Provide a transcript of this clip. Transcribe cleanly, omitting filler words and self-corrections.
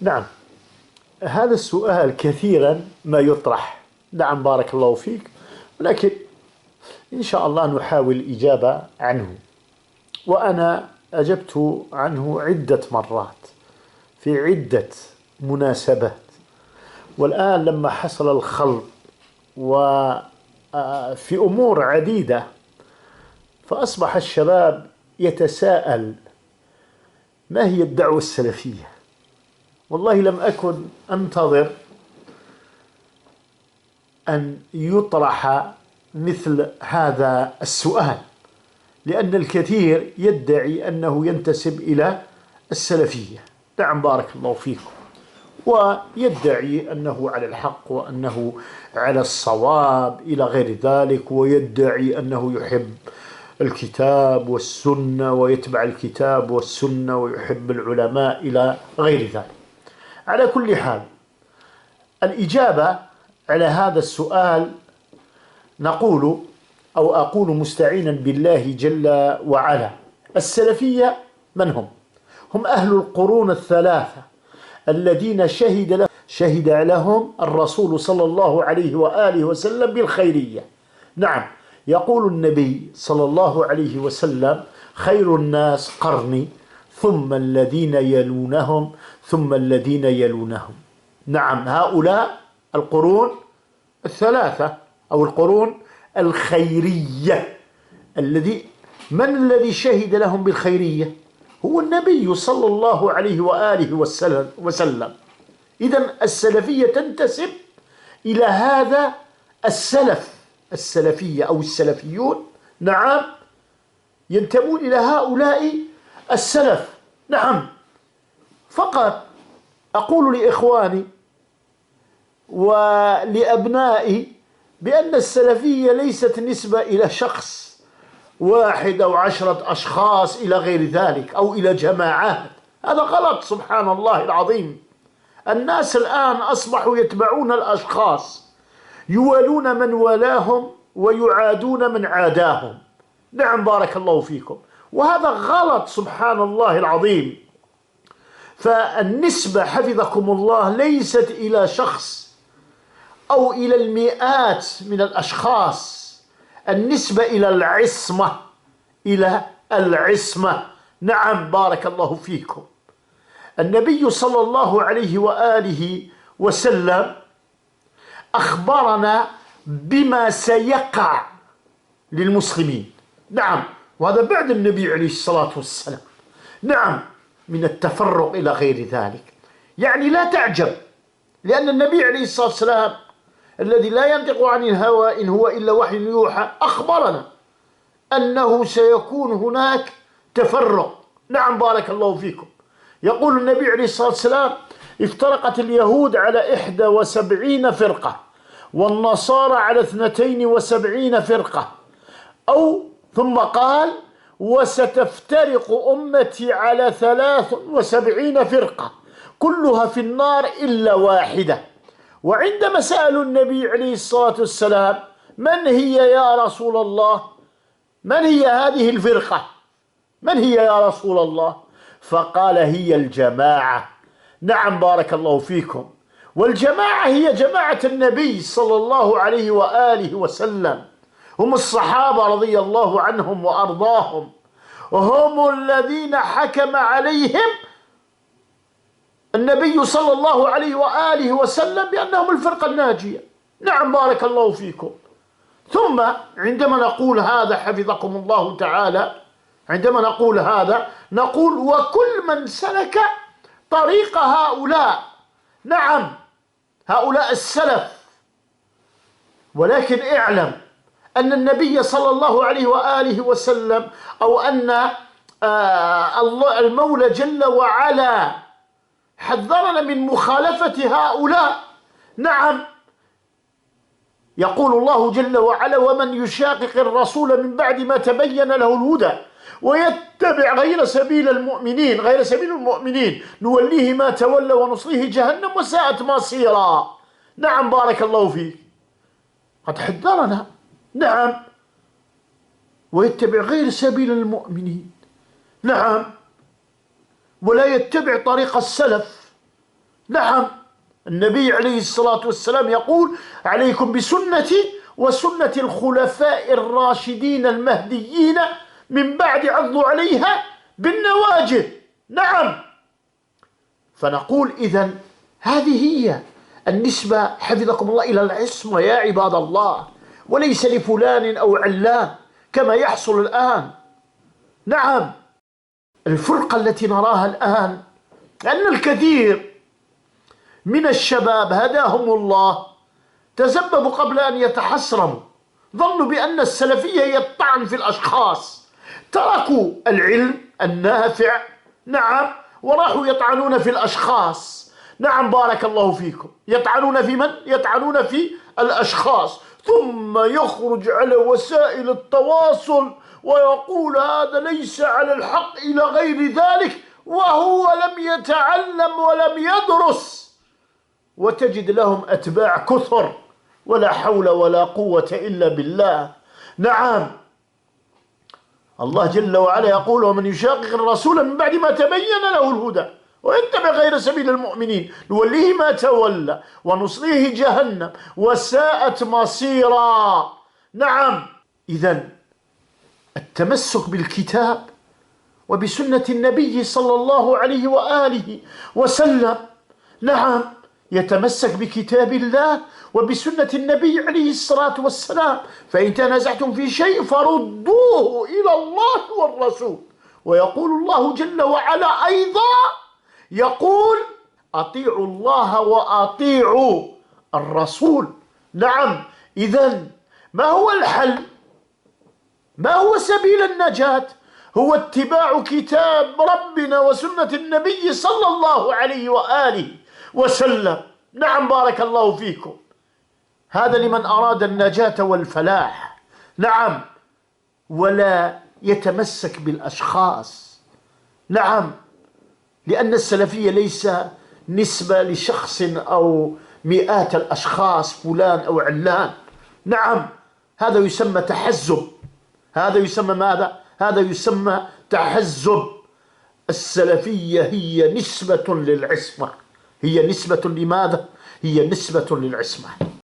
نعم، هذا السؤال كثيرا ما يطرح. نعم بارك الله فيك، ولكن إن شاء الله نحاول الإجابة عنه. وأنا أجبت عنه عدة مرات في عدة مناسبات. والآن لما حصل الخلط وفي أمور عديدة، فأصبح الشباب يتساءل: ما هي الدعوة السلفية؟ والله لم أكن أنتظر أن يطرح مثل هذا السؤال، لأن الكثير يدعي أنه ينتسب إلى السلفية. نعم بارك الله فيكم، ويدعي أنه على الحق وأنه على الصواب إلى غير ذلك، ويدعي أنه يحب الكتاب والسنة ويتبع الكتاب والسنة ويحب العلماء إلى غير ذلك. على كل حال، الإجابة على هذا السؤال نقول أو أقول مستعينا بالله جل وعلا: السلفية من هم؟ هم أهل القرون الثلاثة الذين شهد لهم الرسول صلى الله عليه وآله وسلم بالخيرية. نعم، يقول النبي صلى الله عليه وسلم: خير الناس قرني ثم الذين يلونهم ثم الذين يلونهم. نعم، هؤلاء القرون الثلاثة أو القرون الخيرية. من الذي شهد لهم بالخيرية؟ هو النبي صلى الله عليه وآله وسلم. إذن السلفية تنتسب إلى هذا السلف. السلفية أو السلفيون، نعم، ينتمون إلى هؤلاء السلف. نعم، فقط أقول لإخواني ولأبنائي بأن السلفية ليست نسبة إلى شخص واحد أو 10 أشخاص إلى غير ذلك أو إلى جماعات. هذا غلط، سبحان الله العظيم. الناس الآن أصبحوا يتبعون الأشخاص، يوالون من والاهم ويعادون من عاداهم. نعم بارك الله فيكم، وهذا غلط، سبحان الله العظيم. فالنسبة حفظكم الله ليست إلى شخص أو إلى المئات من الأشخاص، النسبة إلى العصمة، إلى العصمة. نعم بارك الله فيكم. النبي صلى الله عليه وآله وسلم أخبرنا بما سيقع للمسلمين. نعم، وهذا بعد النبي عليه الصلاة والسلام. نعم، من التفرق إلى غير ذلك. يعني لا تعجب، لأن النبي عليه الصلاة والسلام الذي لا ينطق عن الهوى إن هو إلا وحي يوحى أخبرنا أنه سيكون هناك تفرق. نعم بارك الله فيكم. يقول النبي عليه الصلاة والسلام: افترقت اليهود على 71 فرقة والنصارى على 72 فرقة، ثم قال: وستفترق أمتي على 73 فرقة كلها في النار إلا واحدة. وعندما سألوا النبي عليه الصلاة والسلام: من هي يا رسول الله؟ من هي هذه الفرقة؟ من هي يا رسول الله؟ فقال: هي الجماعة. نعم بارك الله فيكم. والجماعة هي جماعة النبي صلى الله عليه وآله وسلم، هم الصحابة رضي الله عنهم وأرضاهم، هم الذين حكم عليهم النبي صلى الله عليه وآله وسلم بأنهم الفرقة الناجية. نعم بارك الله فيكم. ثم عندما نقول هذا حفظكم الله تعالى، عندما نقول هذا نقول: وكل من سلك طريق هؤلاء. نعم، هؤلاء السلف. ولكن اعلم أن النبي صلى الله عليه وآله وسلم أو أن المولى جل وعلا حذرنا من مخالفة هؤلاء. نعم، يقول الله جل وعلا: ومن يشاقق الرسول من بعد ما تبين له الهدى ويتبع غير سبيل المؤمنين نوليه ما تولى ونصليه جهنم وساءت مصيرا. نعم بارك الله فيك، قد حذرنا. نعم، ويتبع غير سبيل المؤمنين. نعم، ولا يتبع طريق السلف. نعم، النبي عليه الصلاة والسلام يقول: عليكم بسنتي وسنة الخلفاء الراشدين المهديين من بعد، عضوا عليها بالنواجذ. نعم، فنقول إذن هذه هي النسبة حفظكم الله إلى العصمة يا عباد الله، وليس لفلان أو علان كما يحصل الآن. نعم، الفرقة التي نراها الآن أن الكثير من الشباب هداهم الله تسببوا قبل أن يتحسرموا، ظنوا بأن السلفية هي الطعن في الأشخاص، تركوا العلم النافع. نعم، وراحوا يطعنون في الأشخاص. نعم، بارك الله فيكم. يطعنون في من؟ يطعنون في الأشخاص، ثم يخرج على وسائل التواصل ويقول: هذا ليس على الحق إلى غير ذلك، وهو لم يتعلم ولم يدرس. وتجد لهم أتباع كثر، ولا حول ولا قوة إلا بالله. نعم، الله جل وعلا يقول: ومن يشاقق الرسول من بعد ما تبين له الهدى ويتبع غير سبيل المؤمنين نوليه ما تولى ونصليه جهنم وساءت مصيرا. نعم، إذن التمسك بالكتاب وبسنة النبي صلى الله عليه وآله وسلم. نعم، يتمسك بكتاب الله وبسنة النبي عليه الصلاة والسلام. فإن تنازعتم في شيء فردوه إلى الله والرسول. ويقول الله جل وعلا أيضا، يقول: أطيعوا الله وأطيعوا الرسول. نعم، إذن ما هو الحل؟ ما هو سبيل النجاة؟ هو اتباع كتاب ربنا وسنة النبي صلى الله عليه وآله وسلم. نعم، بارك الله فيكم. هذا لمن أراد النجاة والفلاح. نعم، ولا يتمسك بالأشخاص. نعم، لأن السلفية ليس نسبة لشخص أو مئات الأشخاص، فلان أو علان. نعم، هذا يسمى تحزب. هذا يسمى ماذا؟ هذا يسمى تحزب. السلفية هي نسبة للعصمة. هي نسبة لماذا؟ هي نسبة للعصمة.